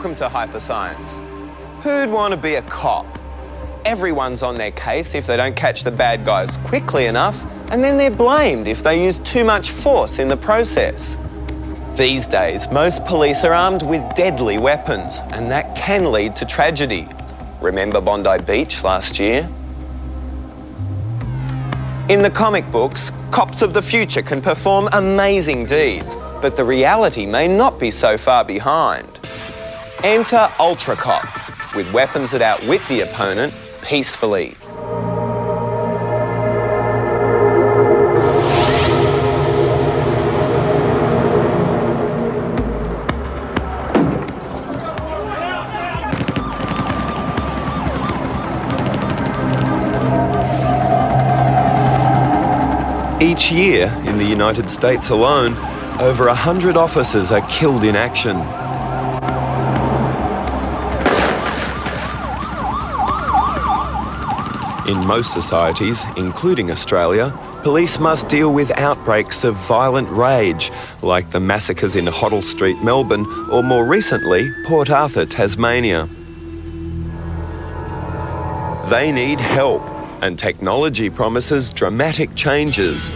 Welcome to Hyperscience. Who'd want to be a cop? Everyone's on their case if they don't catch the bad guys quickly enough, and then they're blamed if they use too much force in the process. These days, most police are armed with deadly weapons, and that can lead to tragedy. Remember Bondi Beach last year? In the comic books, cops of the future can perform amazing deeds, but the reality may not be so far behind. Enter Ultra Cop, with weapons that outwit the opponent peacefully. Each year, in the United States alone, over 100 officers are killed in action. In most societies, including Australia, police must deal with outbreaks of violent rage, like the massacres in Hoddle Street, Melbourne, or more recently, Port Arthur, Tasmania. They need help, and technology promises dramatic changes.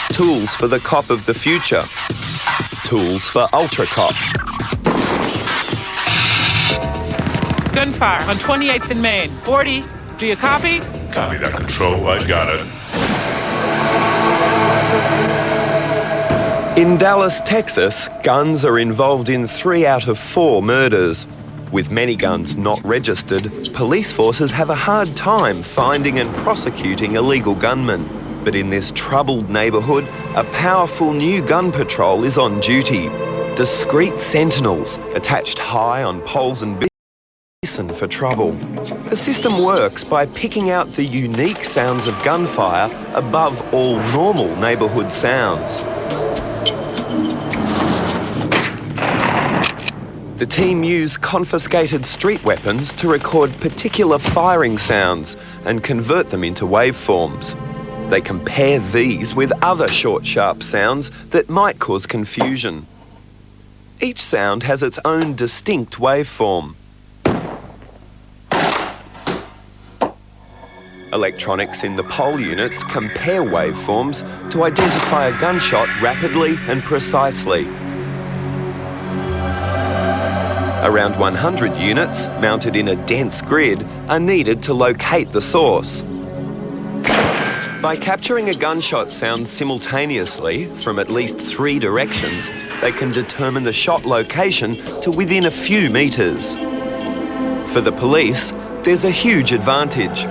Tools for the cop of the future. Tools for Ultra Cop. Gunfire on 28th and Main. 40. Do you copy? Copy that, Control. I got it. In Dallas, Texas, guns are involved in 3 out of 4 murders. With many guns not registered, police forces have a hard time finding and prosecuting illegal gunmen. But in this troubled neighbourhood, a powerful new gun patrol is on duty. Discreet sentinels attached high on poles and listen for trouble. The system works by picking out the unique sounds of gunfire above all normal neighbourhood sounds. The team use confiscated street weapons to record particular firing sounds and convert them into waveforms. They compare these with other short, sharp sounds that might cause confusion. Each sound has its own distinct waveform. Electronics in the pole units compare waveforms to identify a gunshot rapidly and precisely. Around 100 units, mounted in a dense grid, are needed to locate the source. By capturing a gunshot sound simultaneously from at least 3 directions, they can determine the shot location to within a few metres. For the police, there's a huge advantage.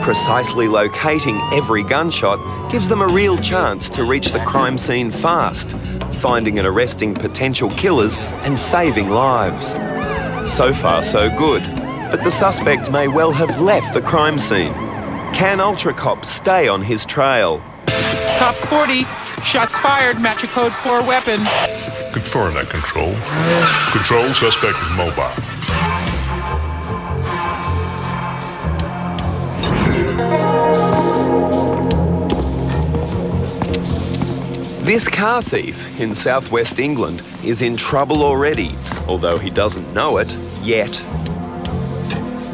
Precisely locating every gunshot gives them a real chance to reach the crime scene fast, finding and arresting potential killers and saving lives. So far, so good, but the suspect may well have left the crime scene. Can Ultra Cop stay on his trail? Cop 40. Shots fired. Match a code 4 weapon. Confirm that, Control. Control, suspect is mobile. This car thief in southwest England is in trouble already, although he doesn't know it yet.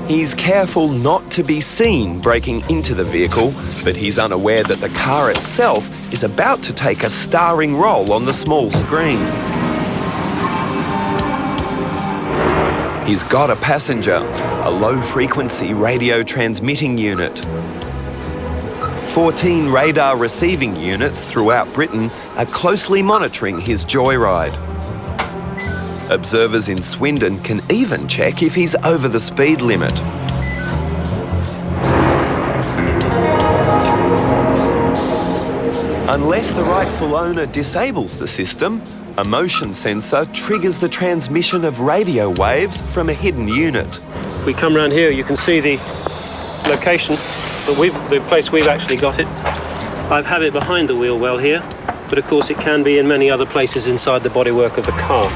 He's careful not to be seen breaking into the vehicle, but he's unaware that the car itself is about to take a starring role on the small screen. He's got a passenger, a low-frequency radio transmitting unit. 14 radar receiving units throughout Britain are closely monitoring his joyride. Observers in Swindon can even check if he's over the speed limit. Unless the rightful owner disables the system, a motion sensor triggers the transmission of radio waves from a hidden unit. If we come around here, you can see the location, the place we've actually got it. I've had it behind the wheel well here, but of course it can be in many other places inside the bodywork of the car.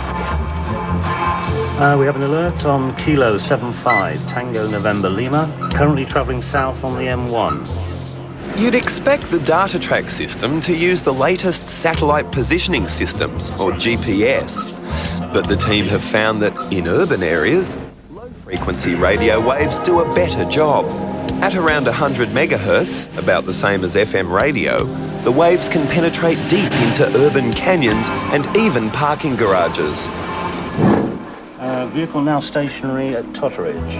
We have an alert on Kilo 75, Tango November Lima, currently travelling south on the M1. You'd expect the data track system to use the latest satellite positioning systems, or GPS. But the team have found that in urban areas, low-frequency radio waves do a better job. At around 100 megahertz, about the same as FM radio, the waves can penetrate deep into urban canyons and even parking garages. Vehicle now stationary at Totteridge.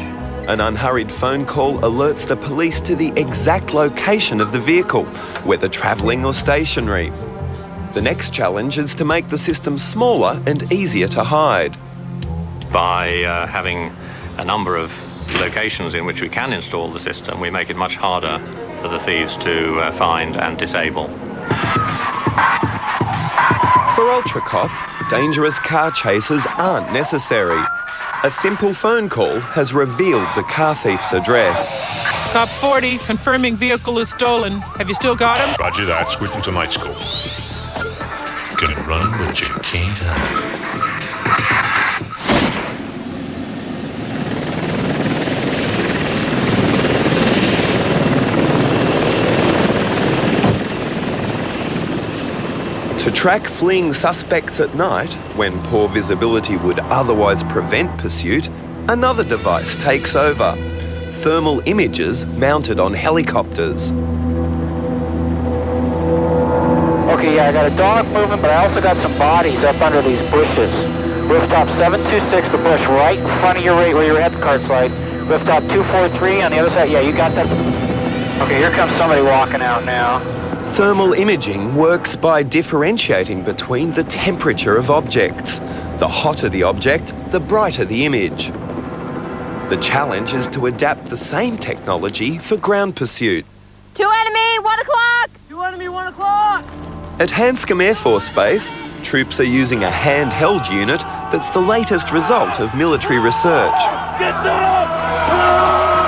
An unhurried phone call alerts the police to the exact location of the vehicle, whether travelling or stationary. The next challenge is to make the system smaller and easier to hide. By having a number of locations in which we can install the system, we make it much harder for the thieves to find and disable. For UltraCop, dangerous car chases aren't necessary. A simple phone call has revealed the car thief's address. Cop 40, confirming vehicle is stolen. Have you still got him? Roger that. Switching to night scope. Can run, but you can't hide. To track fleeing suspects at night, when poor visibility would otherwise prevent pursuit, another device takes over. Thermal imagers mounted on helicopters. Okay, yeah, I got a dog moving, but I also got some bodies up under these bushes. Rooftop 726, the bush right in front of your right where your head card slide. Rooftop 243 on the other side. Yeah, you got that. Okay, here comes somebody walking out now. Thermal imaging works by differentiating between the temperature of objects. The hotter the object, the brighter the image. The challenge is to adapt the same technology for ground pursuit. 2 enemy, 1 o'clock! 2 enemy, 1 o'clock! At Hanscom Air Force Base, troops are using a handheld unit that's the latest result of military research.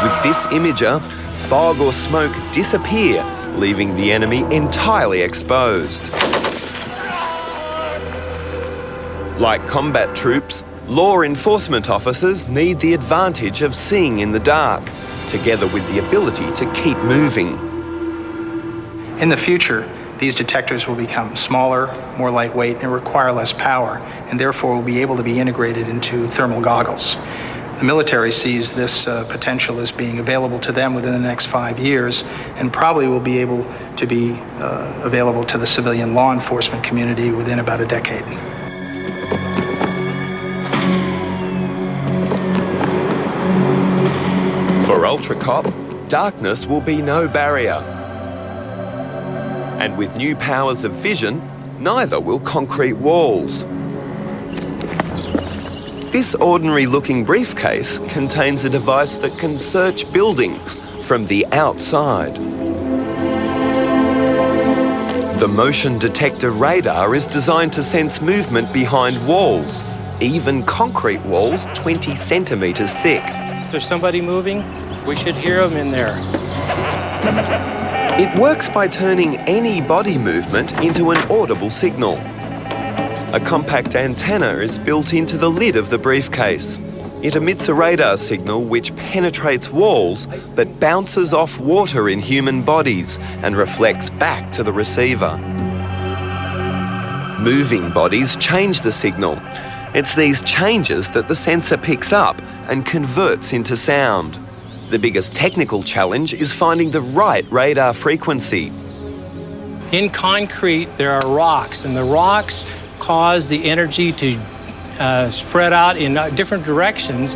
With this imager, fog or smoke disappear, leaving the enemy entirely exposed. Like combat troops, law enforcement officers need the advantage of seeing in the dark, together with the ability to keep moving. In the future, these detectors will become smaller, more lightweight, and require less power, and therefore will be able to be integrated into thermal goggles. The military sees this potential as being available to them within the next 5 years, and probably will be able to be available to the civilian law enforcement community within about a decade. For UltraCop, darkness will be no barrier. And with new powers of vision, neither will concrete walls. This ordinary-looking briefcase contains a device that can search buildings from the outside. The motion detector radar is designed to sense movement behind walls, even concrete walls 20 centimetres thick. If there's somebody moving, we should hear them in there. It works by turning any body movement into an audible signal. A compact antenna is built into the lid of the briefcase. It emits a radar signal which penetrates walls but bounces off water in human bodies and reflects back to the receiver. Moving bodies change the signal. It's these changes that the sensor picks up and converts into sound. The biggest technical challenge is finding the right radar frequency. In concrete, there are rocks, and the rocks cause the energy to spread out in different directions.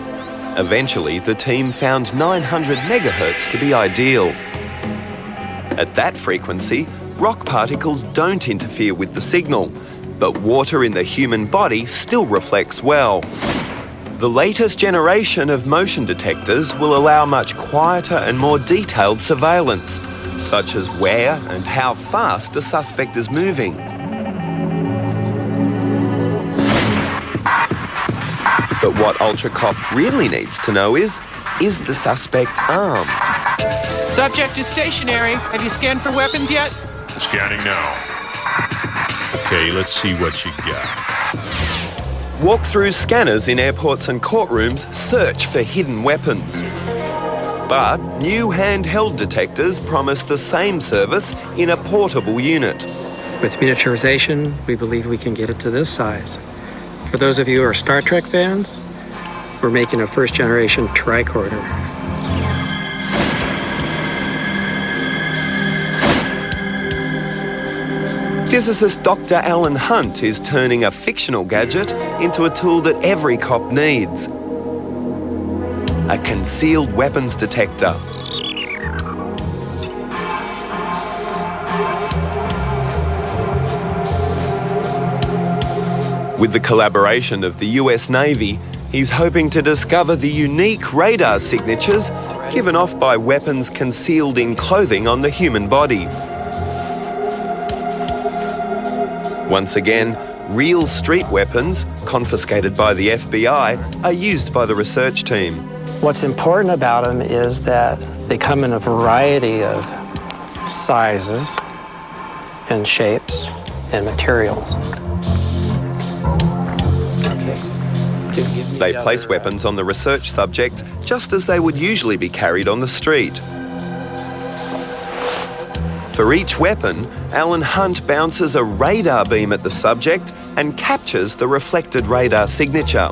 Eventually, the team found 900 megahertz to be ideal. At that frequency, rock particles don't interfere with the signal, but water in the human body still reflects well. The latest generation of motion detectors will allow much quieter and more detailed surveillance, such as where and how fast a suspect is moving. But what UltraCop really needs to know is the suspect armed? Subject is stationary. Have you scanned for weapons yet? Scanning now. Okay, let's see what you got. Walk-through scanners in airports and courtrooms search for hidden weapons. But new handheld detectors promise the same service in a portable unit. With miniaturization, we believe we can get it to this size. For those of you who are Star Trek fans, we're making a first-generation tricorder. Physicist Dr. Alan Hunt is turning a fictional gadget into a tool that every cop needs. A concealed weapons detector. With the collaboration of the US Navy, he's hoping to discover the unique radar signatures given off by weapons concealed in clothing on the human body. Once again, real street weapons, confiscated by the FBI, are used by the research team. What's important about them is that they come in a variety of sizes and shapes and materials. They place weapons on the research subject just as they would usually be carried on the street. For each weapon, Alan Hunt bounces a radar beam at the subject and captures the reflected radar signature.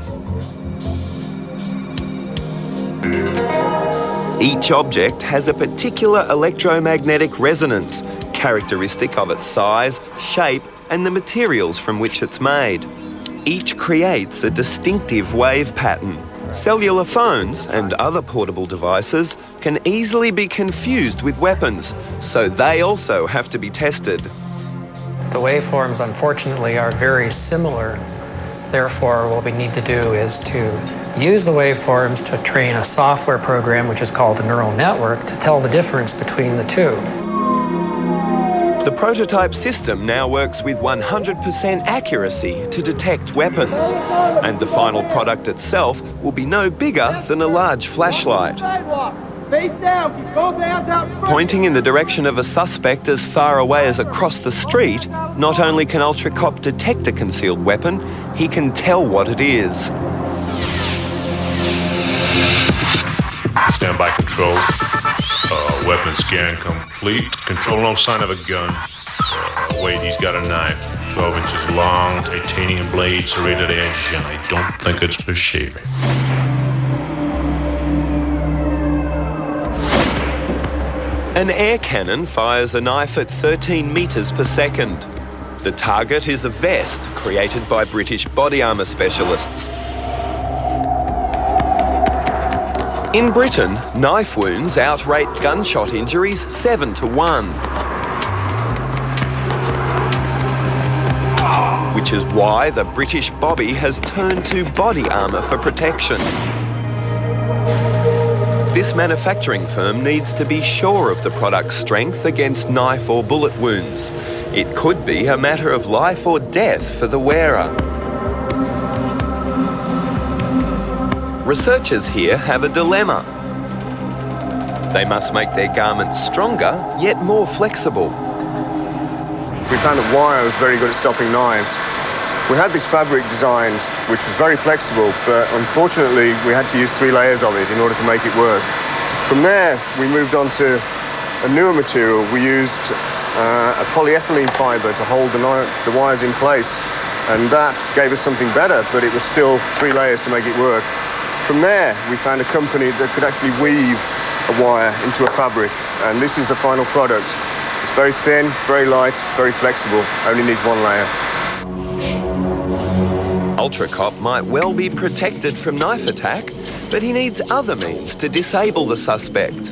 Each object has a particular electromagnetic resonance, characteristic of its size, shape, and the materials from which it's made. Each creates a distinctive wave pattern. Cellular phones and other portable devices can easily be confused with weapons, so they also have to be tested. The waveforms, unfortunately, are very similar. Therefore, what we need to do is to use the waveforms to train a software program, which is called a neural network, to tell the difference between the two. The prototype system now works with 100% accuracy to detect weapons, and the final product itself will be no bigger than a large flashlight. Pointing in the direction of a suspect as far away as across the street, not only can Ultra Cop detect a concealed weapon, he can tell what it is. Standby control. Weapon scan complete. Control, no sign of a gun. Wait, he's got a knife. 12 inches long, titanium blade, serrated edge, and I don't think it's for shaving. An air cannon fires a knife at 13 metres per second. The target is a vest created by British body armour specialists. In Britain, knife wounds outrate gunshot injuries 7-1. Which is why the British Bobby has turned to body armour for protection. This manufacturing firm needs to be sure of the product's strength against knife or bullet wounds. It could be a matter of life or death for the wearer. Researchers here have a dilemma. They must make their garments stronger, yet more flexible. We found that wire was very good at stopping knives. We had this fabric designed, which was very flexible, but unfortunately we had to use 3 layers of it in order to make it work. From there, we moved on to a newer material. We used a polyethylene fiber to hold the wires in place, and that gave us something better, but it was still 3 layers to make it work. From there, we found a company that could actually weave a wire into a fabric, and this is the final product. It's very thin, very light, very flexible, only needs 1 layer. Ultra Cop might well be protected from knife attack, but he needs other means to disable the suspect.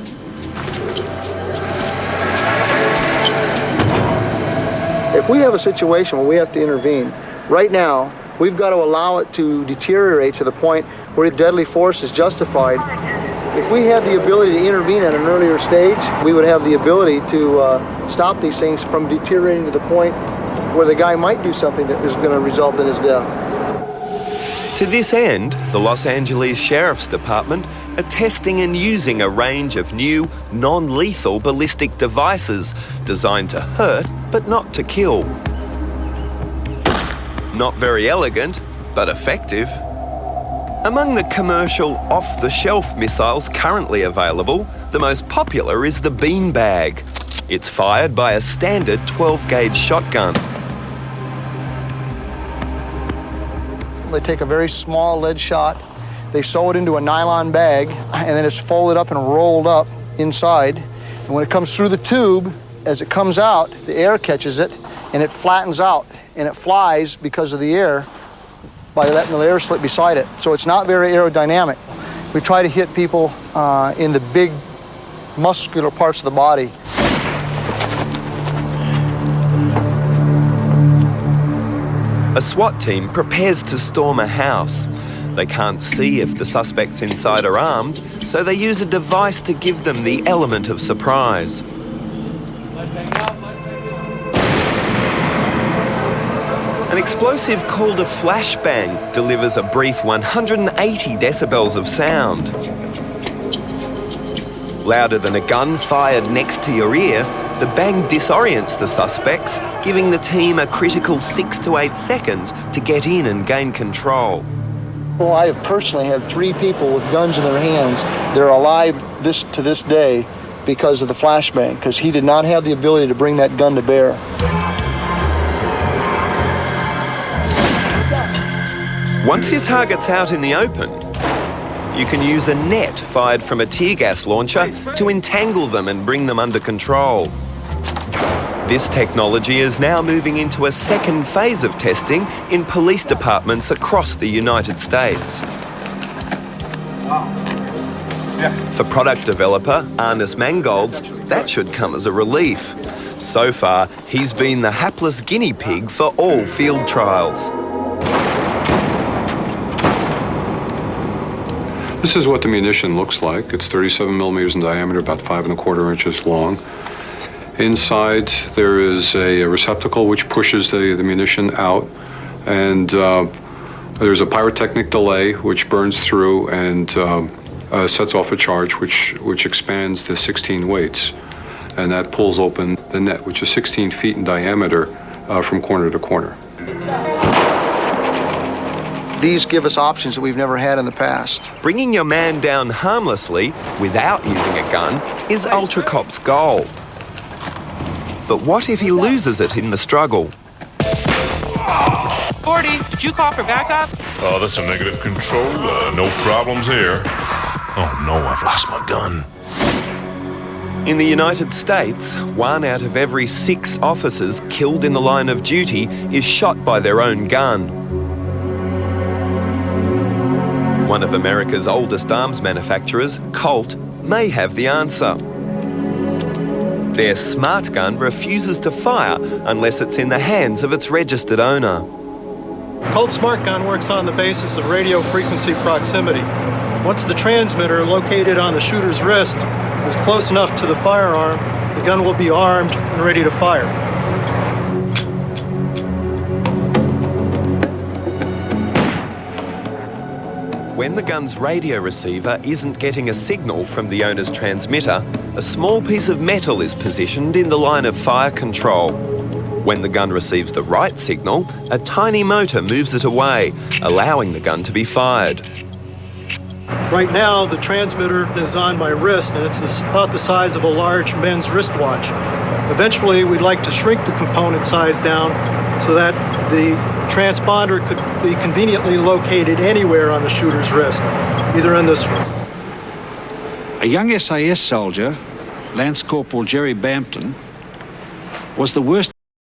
If we have a situation where we have to intervene, right now, we've got to allow it to deteriorate to the point where deadly force is justified. If we had the ability to intervene at an earlier stage, we would have the ability to stop these things from deteriorating to the point where the guy might do something that is going to result in his death. To this end, the Los Angeles Sheriff's Department are testing and using a range of new, non-lethal ballistic devices designed to hurt, but not to kill. Not very elegant, but effective. Among the commercial off-the-shelf missiles currently available, the most popular is the Beanbag. It's fired by a standard 12-gauge shotgun. They take a very small lead shot, they sew it into a nylon bag, and then it's folded up and rolled up inside. And when it comes through the tube, as it comes out, the air catches it, and it flattens out, and it flies because of the air by letting the air slip beside it. So it's not very aerodynamic. We try to hit people in the big muscular parts of the body. A SWAT team prepares to storm a house. They can't see if the suspects inside are armed, so they use a device to give them the element of surprise. An explosive called a flashbang delivers a brief 180 decibels of sound. Louder than a gun fired next to your ear, the bang disorients the suspects, giving the team a critical 6 to 8 seconds to get in and gain control. Well, I have personally had 3 people with guns in their hands. They're alive to this day because of the flashbang, because he did not have the ability to bring that gun to bear. Once your target's out in the open, you can use a net fired from a tear gas launcher to entangle them and bring them under control. This technology is now moving into a second phase of testing in police departments across the United States. For product developer Arnis Mangolds, that should come as a relief. So far, he's been the hapless guinea pig for all field trials. This is what the munition looks like. It's 37 millimeters in diameter, about 5 1/4 inches long. Inside there is a receptacle which pushes the munition out, and there's a pyrotechnic delay which burns through and sets off a charge which expands the 16 weights, and that pulls open the net, which is 16 feet in diameter from corner to corner. These give us options that we've never had in the past. Bringing your man down harmlessly without using a gun is Ultra Cop's goal. But what if he loses it in the struggle? 40, did you call for backup? Oh, that's a negative control. No problems here. Oh no, I've lost my gun. In the United States, 1 out of every 6 officers killed in the line of duty is shot by their own gun. One of America's oldest arms manufacturers, Colt, may have the answer. Their smart gun refuses to fire unless it's in the hands of its registered owner. Colt Smart Gun works on the basis of radio frequency proximity. Once the transmitter located on the shooter's wrist is close enough to the firearm, the gun will be armed and ready to fire. When the gun's radio receiver isn't getting a signal from the owner's transmitter, a small piece of metal is positioned in the line of fire control. When the gun receives the right signal, a tiny motor moves it away, allowing the gun to be fired. Right now, the transmitter is on my wrist, and it's about the size of a large men's wristwatch. Eventually, we'd like to shrink the component size down so that the transponder could be conveniently located anywhere on the shooter's wrist, either in this. A young SAS soldier, Lance Corporal Jerry Bampton, was the worst